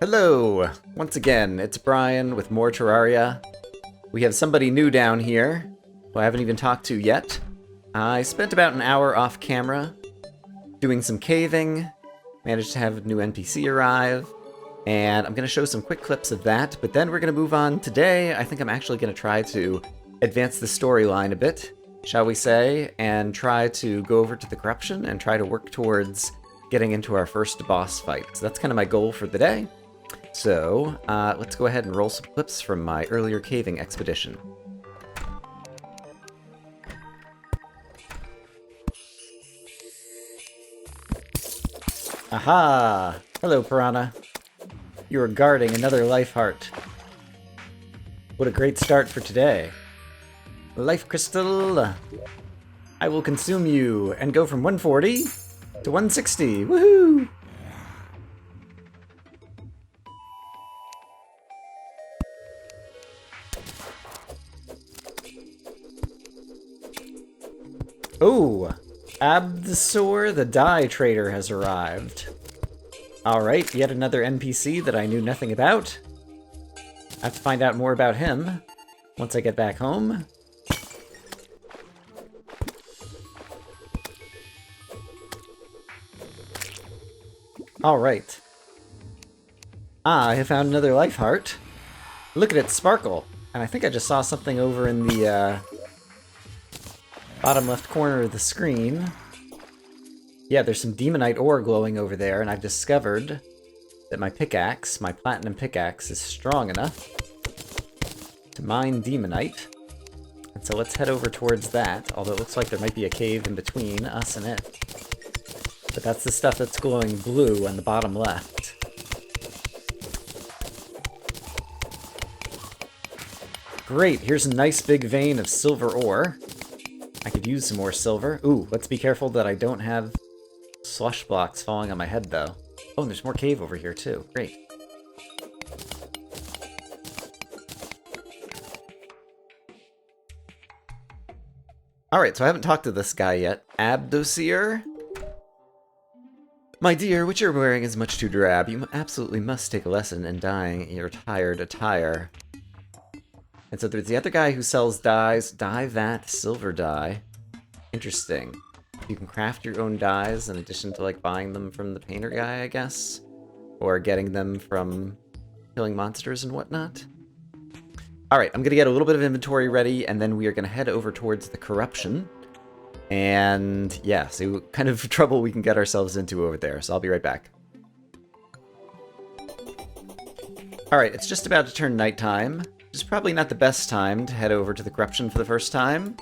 Hello! Once again, it's Brian with more Terraria. We have somebody new down here, who I haven't even talked to yet. I spent about an hour off camera, doing some caving, managed to have a new NPC arrive, and I'm going to show some quick clips of that, but then we're going to move on. Today, I think I'm actually going to try to advance the storyline a bit, shall we say, and try to go over to the corruption and try to work towards getting into our first boss fight. So that's kind of my goal for the day. So, let's go ahead and roll some clips from my earlier caving expedition. Aha! Hello, Piranha. You are guarding another life heart. What a great start for today. Life crystal! I will consume you and go from 140 to 160. Woohoo! Oh, Abdesor the Dye Trader has arrived. Alright, yet another NPC that I knew nothing about. I have to find out more about him once I get back home. Alright. I have found another life heart. Look at it sparkle. And I think I just saw something over in the, bottom left corner of the screen. Yeah, there's some demonite ore glowing over there, and I've discovered that my pickaxe, my platinum pickaxe, is strong enough to mine demonite. And so let's head over towards that, although it looks like there might be a cave in between us and it. But that's the stuff that's glowing blue on the bottom left. Great, here's a nice big vein of silver ore. I could use some more silver. Ooh, let's be careful that I don't have slush blocks falling on my head, though. Oh, and there's more cave over here, too. Great. Alright, so I haven't talked to this guy yet. Abdesor? My dear, what you're wearing is much too drab. You absolutely must take a lesson in dyeing your tired attire. And so there's the other guy who sells dyes. Dye that silver dye. Interesting. You can craft your own dyes in addition to, like, buying them from the painter guy, I guess? Or getting them from killing monsters and whatnot? Alright, I'm gonna get a little bit of inventory ready, and then we are gonna head over towards the corruption. And, yeah, see what kind of trouble we can get ourselves into over there, so I'll be right back. Alright, it's just about to turn nighttime. Which is probably not the best time to head over to the corruption for the first time.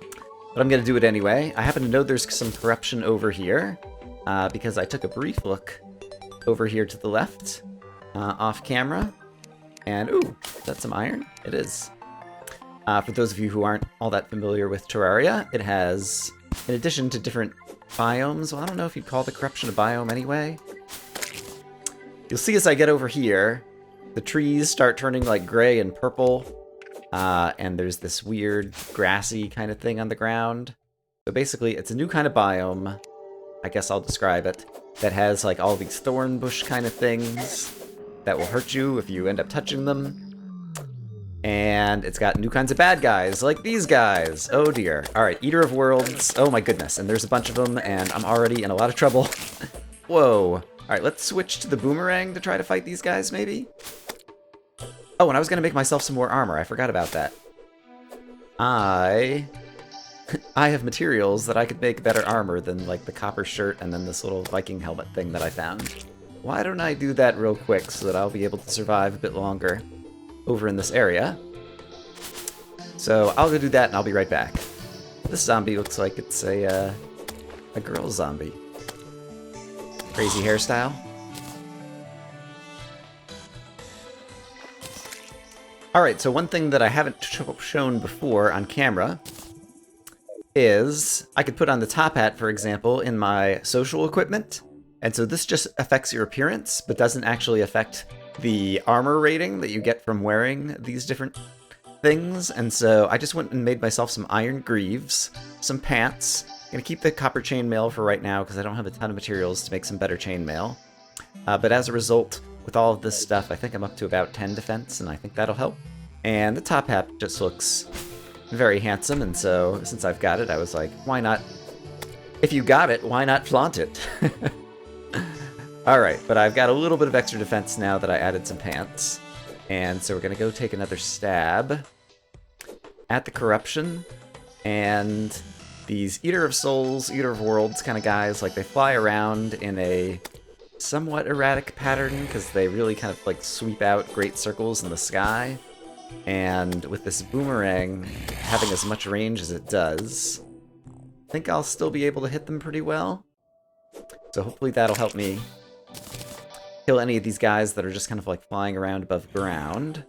But I'm going to do it anyway. I happen to know there's some corruption over here, because I took a brief look over here to the left, off camera. And, ooh, is that some iron? It is. For those of you who aren't all that familiar with Terraria, it has, in addition to different biomes, well, I don't know if you'd call the corruption a biome anyway. You'll see as I get over here, the trees start turning like gray and purple, and there's this weird grassy kind of thing on the ground. So basically, it's a new kind of biome, I guess I'll describe it, that has like all these thorn bush kind of things that will hurt you if you end up touching them. And it's got new kinds of bad guys, like these guys. Oh dear. Alright, Eater of Worlds. Oh my goodness, and there's a bunch of them, and I'm already in a lot of trouble. Whoa. Alright, let's switch to the boomerang to try to fight these guys, maybe? Oh, and I was going to make myself some more armor. I forgot about that. I have materials that I could make better armor than, like, the copper shirt and then this little Viking helmet thing that I found. Why don't I do that real quick so that I'll be able to survive a bit longer over in this area? So I'll go do that and I'll be right back. This zombie looks like it's a girl zombie. Crazy hairstyle. Alright, so one thing that I haven't shown before on camera is I could put on the top hat, for example, in my social equipment. And so this just affects your appearance, but doesn't actually affect the armor rating that you get from wearing these different things. And so I just went and made myself some iron greaves, some pants. I'm going to keep the copper chainmail for right now because I don't have a ton of materials to make some better chainmail. But as a result, with all of this stuff, I think I'm up to about 10 defense, and I think that'll help. And the top hat just looks very handsome, and so since I've got it, I was like, why not? If you got it, why not flaunt it? Alright, but I've got a little bit of extra defense now that I added some pants. And so we're going to go take another stab at the corruption. And these Eater of Souls, Eater of Worlds kind of guys, like they fly around in a somewhat erratic pattern because they really kind of like sweep out great circles in the sky. And with this boomerang having as much range as it does, I think I'll still be able to hit them pretty well. So hopefully that'll help me kill any of these guys that are just kind of like flying around above ground.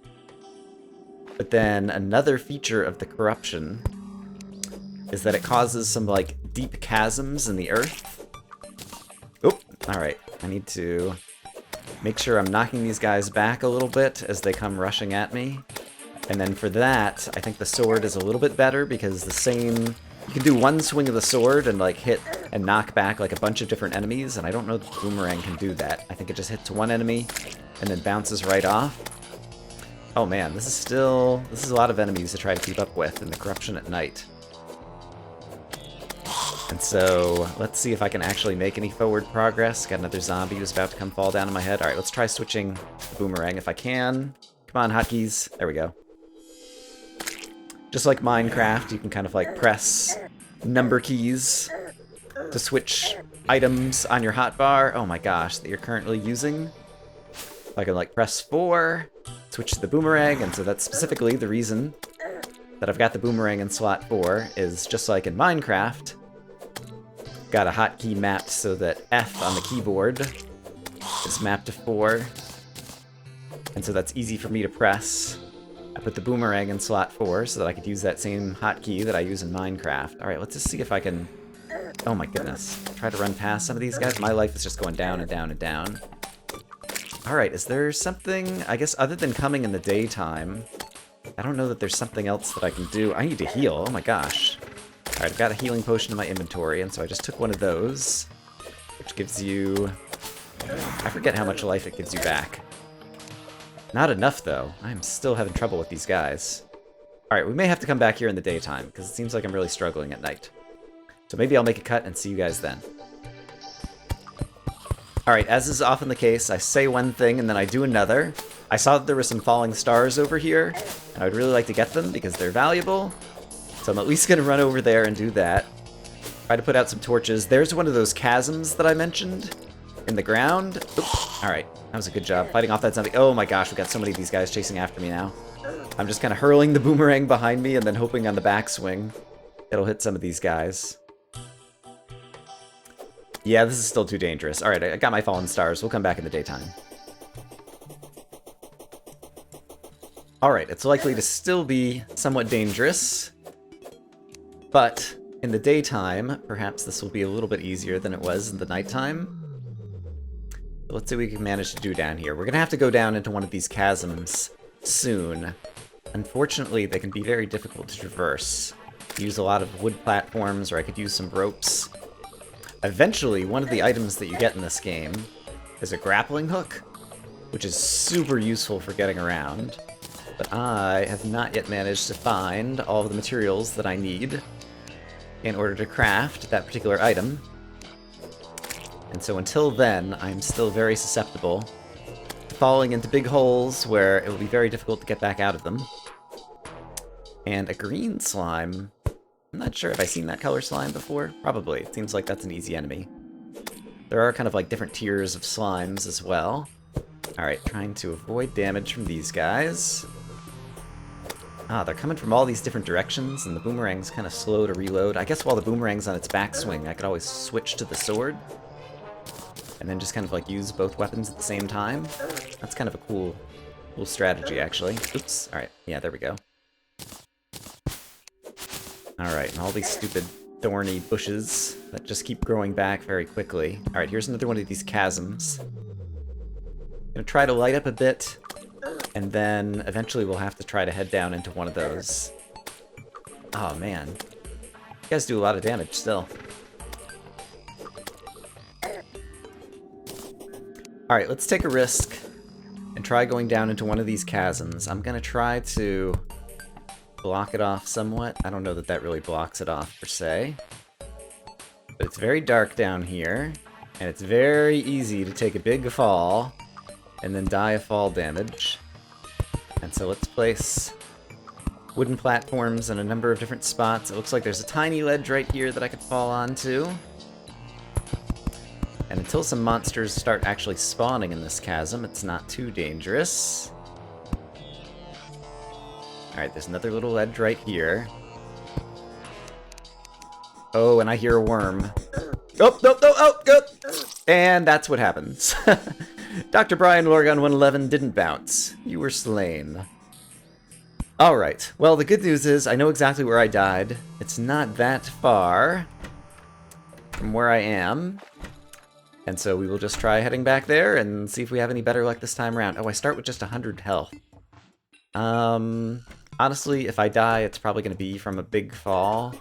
But then another feature of the corruption is that it causes some like deep chasms in the earth. Oop, alright, I need to make sure I'm knocking these guys back a little bit as they come rushing at me. And then for that, I think the sword is a little bit better because the same... You can do one swing of the sword and like hit and knock back like a bunch of different enemies, and I don't know that the boomerang can do that. I think it just hits one enemy and then bounces right off. Oh man, this is a lot of enemies to try to keep up with in the corruption at night. And so, let's see if I can actually make any forward progress. Got another zombie who's about to come fall down on my head. Alright, let's try switching the boomerang if I can. Come on, hotkeys. There we go. Just like Minecraft, you can kind of like press number keys to switch items on your hotbar. Oh my gosh, that you're currently using. I can like press 4, switch to the boomerang, and so that's specifically the reason that I've got the boomerang in slot 4, is just like in Minecraft, got a hotkey mapped so that F on the keyboard is mapped to 4, and so that's easy for me to press. I put the boomerang in slot 4 so that I could use that same hotkey that I use in Minecraft. Alright, let's just see if I can... Oh my goodness. Try to run past some of these guys. My life is just going down and down and down. Alright, is there something, I guess, other than coming in the daytime? I don't know that there's something else that I can do. I need to heal. Oh my gosh. Alright, I've got a healing potion in my inventory, and so I just took one of those, which gives you... I forget how much life it gives you back. Not enough, though. I'm still having trouble with these guys. Alright, we may have to come back here in the daytime, because it seems like I'm really struggling at night. So maybe I'll make a cut and see you guys then. Alright, as is often the case, I say one thing and then I do another. I saw that there were some falling stars over here, and I would really like to get them because they're valuable. So I'm at least going to run over there and do that. Try to put out some torches. There's one of those chasms that I mentioned in the ground. Alright, that was a good job fighting off that zombie. Oh my gosh, we got so many of these guys chasing after me now. I'm just kind of hurling the boomerang behind me and then hoping on the backswing it'll hit some of these guys. Yeah, this is still too dangerous. Alright, I got my fallen stars. We'll come back in the daytime. Alright, it's likely to still be somewhat dangerous, but in the daytime, perhaps this will be a little bit easier than it was in the nighttime. Let's see what we can manage to do down here. We're going to have to go down into one of these chasms soon. Unfortunately, they can be very difficult to traverse. Use a lot of wood platforms, or I could use some ropes. Eventually, one of the items that you get in this game is a grappling hook, which is super useful for getting around. But I have not yet managed to find all of the materials that I need in order to craft that particular item. And so until then, I'm still very susceptible to falling into big holes where it will be very difficult to get back out of them. And a green slime. I'm not sure if I've seen that color slime before. Probably. It seems like that's an easy enemy. There are kind of like different tiers of slimes as well. Alright, trying to avoid damage from these guys. Ah, they're coming from all these different directions, and the boomerang's kind of slow to reload. I guess while the boomerang's on its backswing, I could always switch to the sword. And then just kind of like use both weapons at the same time. That's kind of a cool strategy, actually. Oops. Alright, yeah, there we go. Alright, and all these stupid thorny bushes that just keep growing back very quickly. Alright, here's another one of these chasms. Gonna try to light up a bit, and then eventually we'll have to try to head down into one of those. Oh man. You guys do a lot of damage still. Alright, let's take a risk try going down into one of these chasms. I'm gonna try to block it off somewhat. I don't know that that really blocks it off, per se. But it's very dark down here, and it's very easy to take a big fall and then die of fall damage. And so let's place wooden platforms in a number of different spots. It looks like there's a tiny ledge right here that I could fall onto. And until some monsters start actually spawning in this chasm, it's not too dangerous. Alright, there's another little ledge right here. Oh, and I hear a worm. Oh, no, no, oh, go! And that's what happens. Dr. Brian Lorgon 111 didn't bounce. You were slain. Alright, well, the good news is I know exactly where I died. It's not that far from where I am. And so we will just try heading back there and see if we have any better luck this time around. Oh, I start with just 100 health. Honestly, if I die, it's probably going to be from a big fall.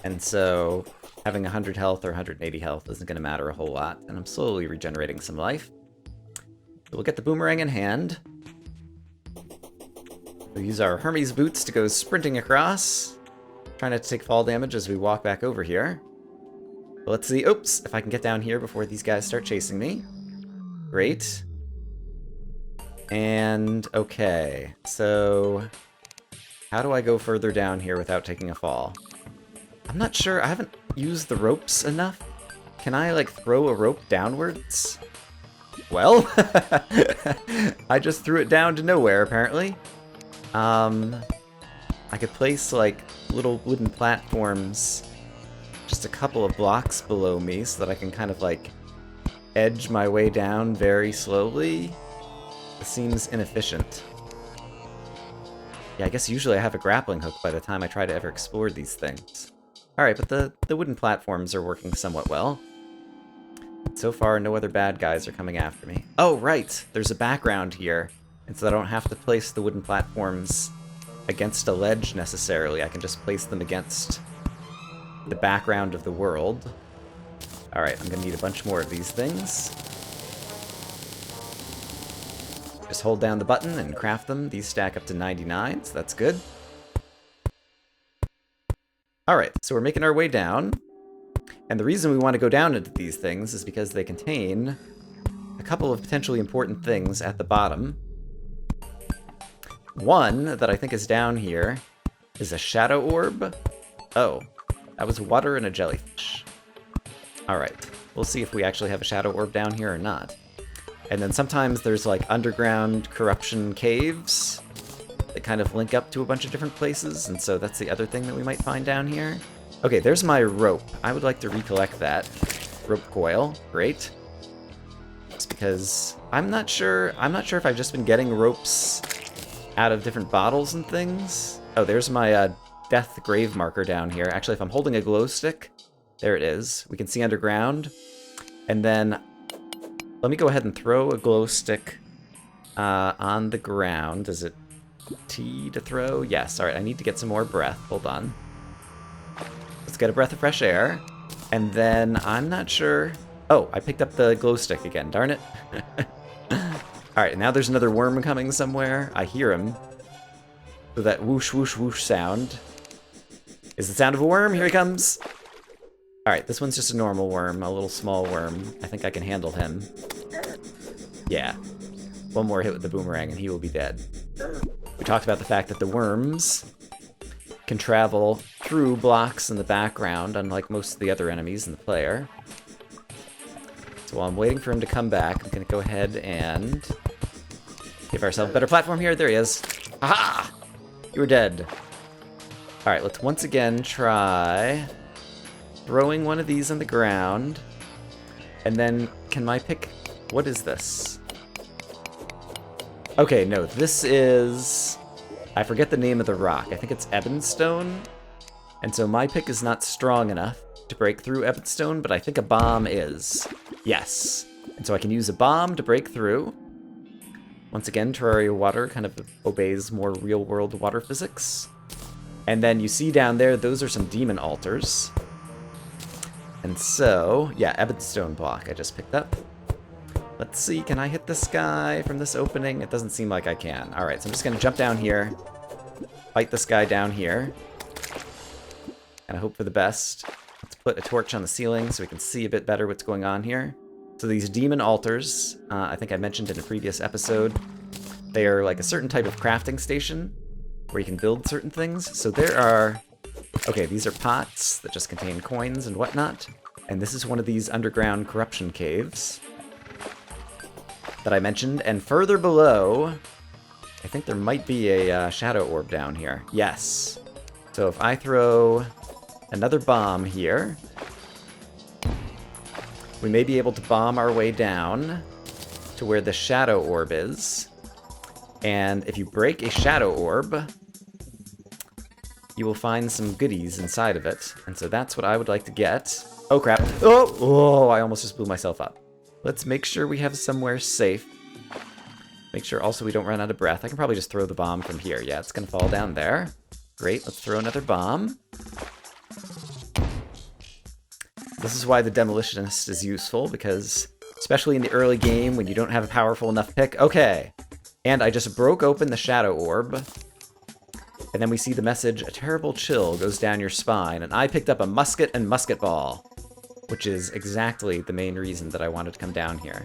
And so having 100 health or 180 health isn't going to matter a whole lot. And I'm slowly regenerating some life. We'll get the boomerang in hand. We'll use our Hermes boots to go sprinting across. Trying not to take fall damage as we walk back over here. But let's see. Oops, if I can get down here before these guys start chasing me. Great. And, okay. So, how do I go further down here without taking a fall? I'm not sure. I haven't used the ropes enough. Can I, like, throw a rope downwards? Well, I just threw it down to nowhere, apparently. I could place, like, little wooden platforms just a couple of blocks below me so that I can kind of, like, edge my way down very slowly. It seems inefficient. Yeah, I guess usually I have a grappling hook by the time I try to ever explore these things. Alright, but the wooden platforms are working somewhat well. So far, no other bad guys are coming after me. Oh, right! There's a background here. And so I don't have to place the wooden platforms against a ledge necessarily. I can just place them against the background of the world. Alright, I'm gonna need a bunch more of these things. Just hold down the button and craft them. These stack up to 99, so that's good. Alright, so we're making our way down. And the reason we want to go down into these things is because they contain a couple of potentially important things at the bottom. One that I think is down here is a shadow orb. Oh, that was water and a jellyfish. Alright, we'll see if we actually have a shadow orb down here or not. And then sometimes there's like underground corruption caves that kind of link up to a bunch of different places, and so that's the other thing that we might find down here. Okay, there's my rope. I would like to recollect that. Rope coil, great. Just because I'm not sure if I've just been getting ropes out of different bottles and things. Oh, there's my death grave marker down here. Actually, if I'm holding a glow stick, there it is. We can see underground. And then let me go ahead and throw a glow stick on the ground. Is it T to throw? Yes. All right, I need to get some more breath. Hold on. Let's get a breath of fresh air. And then I'm not sure. Oh, I picked up the glow stick again. Darn it. All right, now there's another worm coming somewhere. I hear him. So that whoosh, whoosh, whoosh sound is the sound of a worm. Here he comes. All right, this one's just a normal worm, a little small worm. I think I can handle him. Yeah. One more hit with the boomerang and he will be dead. We talked about the fact that the worms can travel through blocks in the background, unlike most of the other enemies in the player. So while I'm waiting for him to come back, I'm going to go ahead and give ourselves a better platform here. There he is. Aha! You were dead. All right, let's once again try throwing one of these on the ground. And then, can my pick... What is this? Okay, no, this is... I forget the name of the rock. I think it's Ebonstone. And so my pick is not strong enough to break through Ebonstone, but I think a bomb is. Yes. And so I can use a bomb to break through. Once again, Terraria water kind of obeys more real-world water physics. And then you see down there, those are some demon altars. And so, yeah, Ebonstone block I just picked up. Let's see, can I hit this guy from this opening? It doesn't seem like I can. Alright, so I'm just gonna jump down here, fight this guy down here, and I hope for the best. Let's put a torch on the ceiling so we can see a bit better what's going on here. So these demon altars, I think I mentioned in a previous episode, they are like a certain type of crafting station where you can build certain things. So there are... Okay, these are pots that just contain coins and whatnot. And this is one of these underground corruption caves that I mentioned. And further below, I think there might be a shadow orb down here. Yes. So if I throw another bomb here, we may be able to bomb our way down to where the shadow orb is. And if you break a shadow orb, you will find some goodies inside of it. And so that's what I would like to get. Oh, crap. Oh, I almost just blew myself up. Let's make sure we have somewhere safe. Make sure also we don't run out of breath. I can probably just throw the bomb from here. Yeah, it's going to fall down there. Great, let's throw another bomb. This is why the Demolitionist is useful, because especially in the early game when you don't have a powerful enough pick. Okay, and I just broke open the shadow orb. And then we see the message, a terrible chill goes down your spine, and I picked up a musket and musket ball, which is exactly the main reason that I wanted to come down here.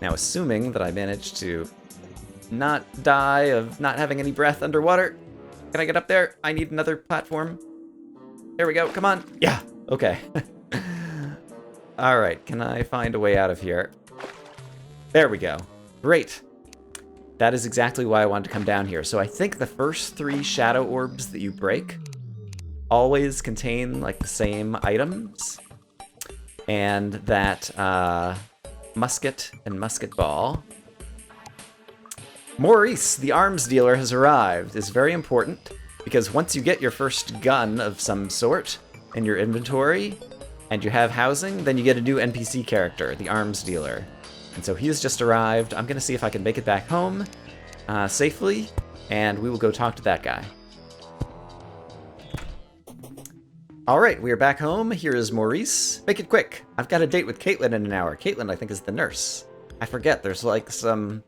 Now, assuming that I managed to not die of not having any breath underwater, can I get up there? I need another platform. There we go, come on. Yeah, okay. Alright, can I find a way out of here? There we go. Great. That is exactly why I wanted to come down here. So I think the first 3 shadow orbs that you break always contain, like, the same items. And that, musket and musket ball. Maurice, the arms dealer, has arrived. Is very important, because once you get your first gun of some sort in your inventory, and you have housing, then you get a new NPC character, the arms dealer. And so he has just arrived. I'm going to see if I can make it back home safely, and we will go talk to that guy. Alright, we are back home. Here is Maurice. Make it quick. I've got a date with Caitlin in an hour. Caitlin, I think, is the nurse. I forget. There's like some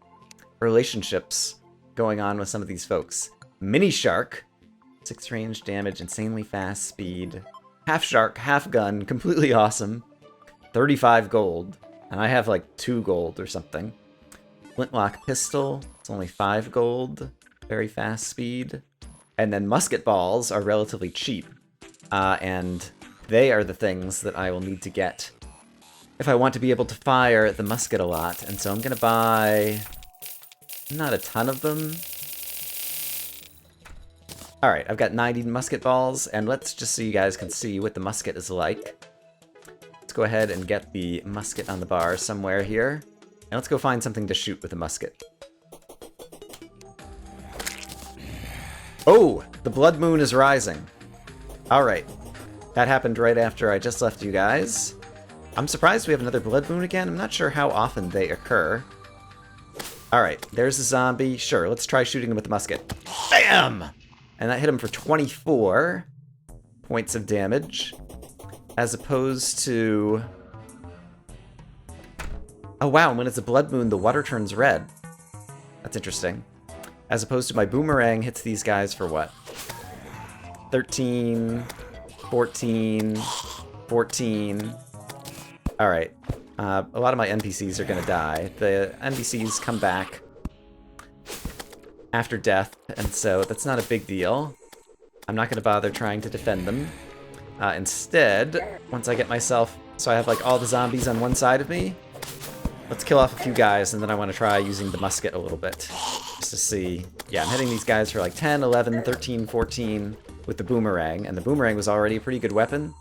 relationships going on with some of these folks. Mini Shark. 6 range damage, insanely fast speed. Half shark, half gun. Completely awesome. 35 gold. And I have like 2 gold or something. Flintlock pistol, it's only 5 gold. Very fast speed. And then musket balls are relatively cheap. And they are the things that I will need to get if I want to be able to fire the musket a lot. And so I'm going to buy not a ton of them. Alright, I've got 90 musket balls, and let's just so you guys can see what the musket is like. Let's go ahead and get the musket on the bar somewhere here. And let's go find something to shoot with a musket. Oh! The blood moon is rising. Alright. That happened right after I just left you guys. I'm surprised we have another blood moon again. I'm not sure how often they occur. Alright, there's a zombie. Sure, let's try shooting him with the musket. BAM! And that hit him for 24 points of damage. As opposed to... Oh wow, when it's a blood moon, the water turns red. That's interesting. As opposed to my boomerang hits these guys for what? 13, 14, 14. Alright. A lot of my NPCs are gonna die. The NPCs come back after death, and so that's not a big deal. I'm not gonna bother trying to defend them. Instead, once I get myself... So I have like all the zombies on one side of me. Let's kill off a few guys, and then I want to try using the musket a little bit. Just to see... Yeah, I'm hitting these guys for like 10, 11, 13, 14 with the boomerang. And the boomerang was already a pretty good weapon.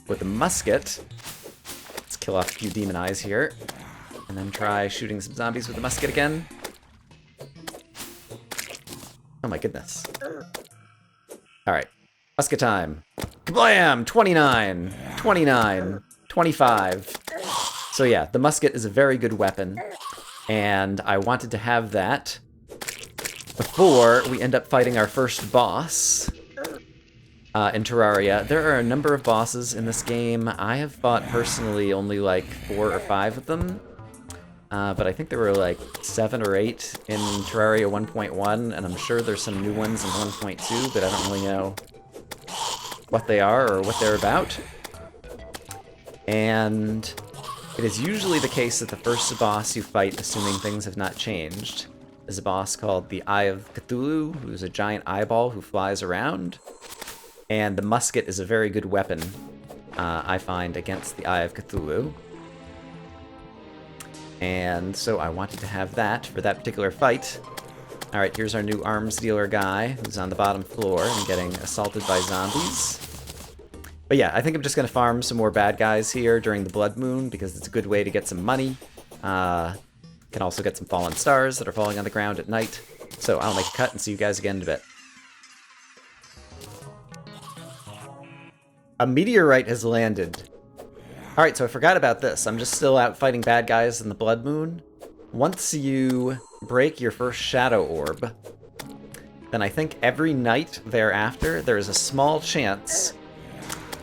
With the musket... Let's kill off a few demon eyes here. And then try shooting some zombies with the musket again. Oh my goodness. Alright. Musket time. Kablam! 29! 29! 25. So yeah, the musket is a very good weapon, and I wanted to have that before we end up fighting our first boss in Terraria. There are a number of bosses in this game. I have fought personally only like 4 or 5 of them, but I think there were like 7 or 8 in Terraria 1.1, and I'm sure there's some new ones in 1.2, but I don't really know what they are or what they're about. And it is usually the case that the first boss you fight, assuming things have not changed, is a boss called the Eye of Cthulhu, who's a giant eyeball who flies around. And the musket is a very good weapon, I find, against the Eye of Cthulhu. And so I wanted to have that for that particular fight. Alright, here's our new arms dealer guy, who's on the bottom floor and getting assaulted by zombies. But yeah, I think I'm just going to farm some more bad guys here during the Blood Moon, because it's a good way to get some money. Can also get some fallen stars that are falling on the ground at night. So I'll make a cut and see you guys again in a bit. A meteorite has landed. Alright, so I forgot about this. I'm just still out fighting bad guys in the Blood Moon. Once you break your first Shadow Orb, then I think every night thereafter, there is a small chance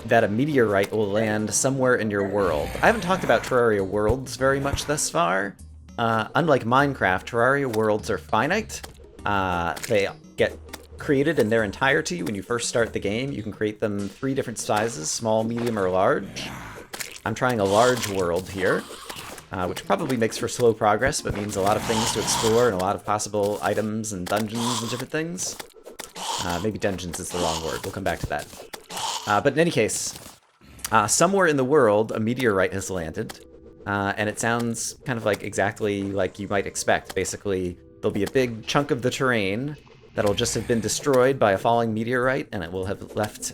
that a meteorite will land somewhere in your world. I haven't talked about Terraria worlds very much thus far. Unlike Minecraft, Terraria worlds are finite. They get created in their entirety when you first start the game. You can create them 3 different sizes, small, medium, or large. I'm trying a large world here, which probably makes for slow progress, but means a lot of things to explore and a lot of possible items and dungeons and different things. Maybe dungeons is the wrong word. We'll come back to that. But in any case, somewhere in the world, a meteorite has landed, and it sounds kind of like exactly like you might expect. Basically, there'll be a big chunk of the terrain that'll just have been destroyed by a falling meteorite, and it will have left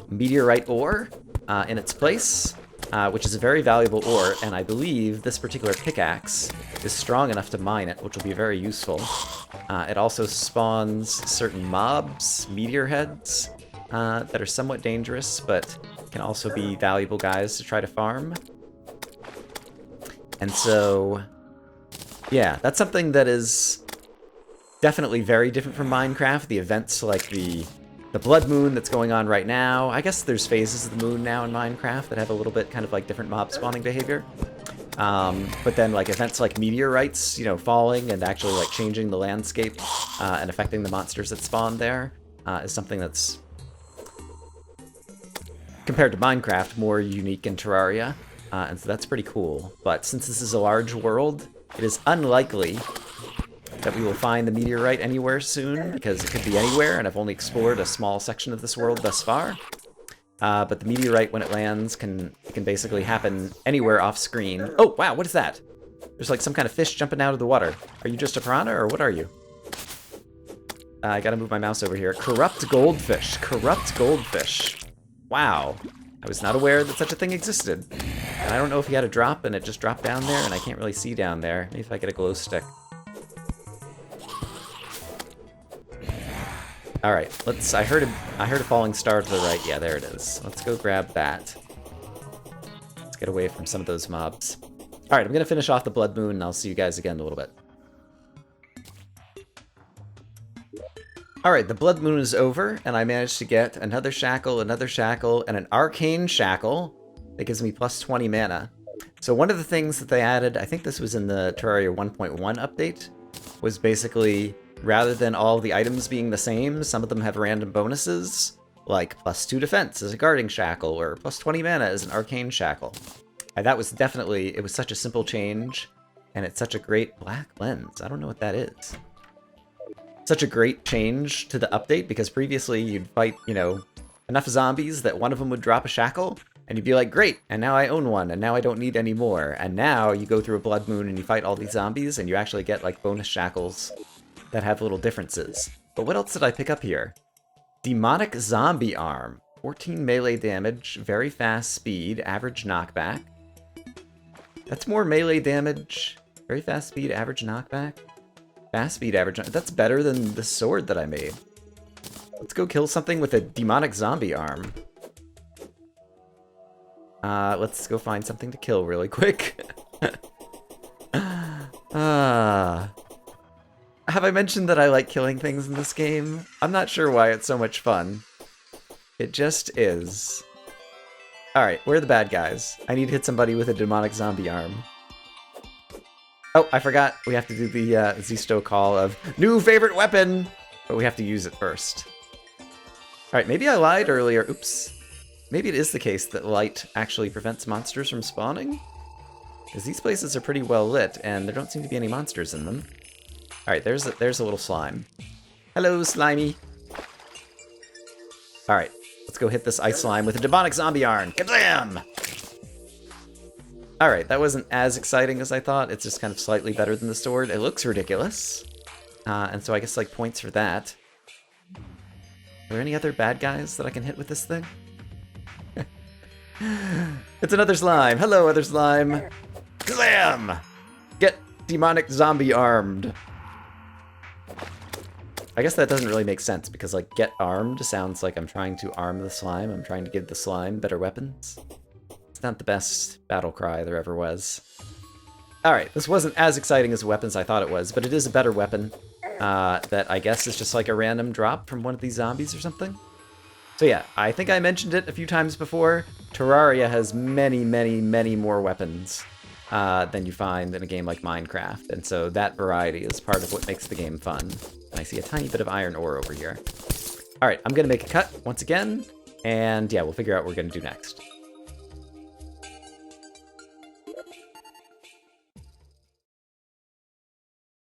meteorite ore in its place, which is a very valuable ore, and I believe this particular pickaxe is strong enough to mine it, which will be very useful. It also spawns certain mobs, meteor heads, that are somewhat dangerous, but can also be valuable guys to try to farm. And so, yeah, that's something that is definitely very different from Minecraft. The events like the Blood Moon that's going on right now. I guess there's phases of the moon now in Minecraft that have a little bit kind of like different mob spawning behavior. But then like events like meteorites, you know, falling and actually like changing the landscape and affecting the monsters that spawn there is something that's, compared to Minecraft, more unique in Terraria, and so that's pretty cool. But since this is a large world, it is unlikely that we will find the meteorite anywhere soon, because it could be anywhere, and I've only explored a small section of this world thus far. But the meteorite, when it lands, can basically happen anywhere off-screen. Oh, wow, what is that? There's like some kind of fish jumping out of the water. Are you just a piranha, or what are you? I gotta move my mouse over here. Corrupt goldfish. Corrupt goldfish. Wow. I was not aware that such a thing existed. And I don't know if he had a drop and it just dropped down there and I can't really see down there. Maybe if I get a glow stick. Alright, let's... I heard a falling star to the right. Yeah, there it is. Let's go grab that. Let's get away from some of those mobs. Alright, I'm gonna finish off the Blood Moon and I'll see you guys again in a little bit. Alright, the Blood Moon is over, and I managed to get another shackle, and an arcane shackle that gives me plus 20 mana. So one of the things that they added, I think this was in the Terraria 1.1 update, was basically, rather than all the items being the same, some of them have random bonuses, like plus 2 defense as a guarding shackle, or plus 20 mana as an arcane shackle. And that was definitely, it was such a simple change, and it's such a great black lens. I don't know what that is. Such a great change to the update, because previously you'd fight, you know, enough zombies that one of them would drop a shackle, and you'd be like, great, and now I own one, and now I don't need any more. And now you go through a Blood Moon and you fight all these zombies, and you actually get, like, bonus shackles that have little differences. But what else did I pick up here? Demonic Zombie Arm. 14 melee damage, very fast speed, average knockback. That's more melee damage, very fast speed, average knockback. Fast speed average. That's better than the sword that I made. Let's go kill something with a demonic zombie arm. Let's go find something to kill really quick. Have I mentioned that I like killing things in this game? I'm not sure why it's so much fun. It just is. Alright, where are the bad guys? I need to hit somebody with a demonic zombie arm. Oh, I forgot. We have to do the Zisto call of new favorite weapon, but we have to use it first. All right, maybe I lied earlier. Oops. Maybe it is the case that light actually prevents monsters from spawning? Because these places are pretty well lit, and there don't seem to be any monsters in them. All right, there's a little slime. Hello, slimy. All right, let's go hit this ice slime with a demonic zombie arm. Kablam! All right, that wasn't as exciting as I thought. It's just kind of slightly better than the sword. It looks ridiculous. And so I guess, like, points for that. Are there any other bad guys that I can hit with this thing? It's another slime. Hello, other slime. Slam! Get demonic zombie armed. I guess that doesn't really make sense, because, like, get armed sounds like I'm trying to arm the slime. I'm trying to give the slime better weapons. Not the best battle cry there ever was. Alright, this wasn't as exciting as the weapons I thought it was, but it is a better weapon that I guess is just like a random drop from one of these zombies or something. So yeah, I think I mentioned it a few times before. Terraria has many, many, many more weapons than you find in a game like Minecraft, and so that variety is part of what makes the game fun. And I see a tiny bit of iron ore over here. Alright, I'm gonna make a cut once again, and yeah, we'll figure out what we're gonna do next.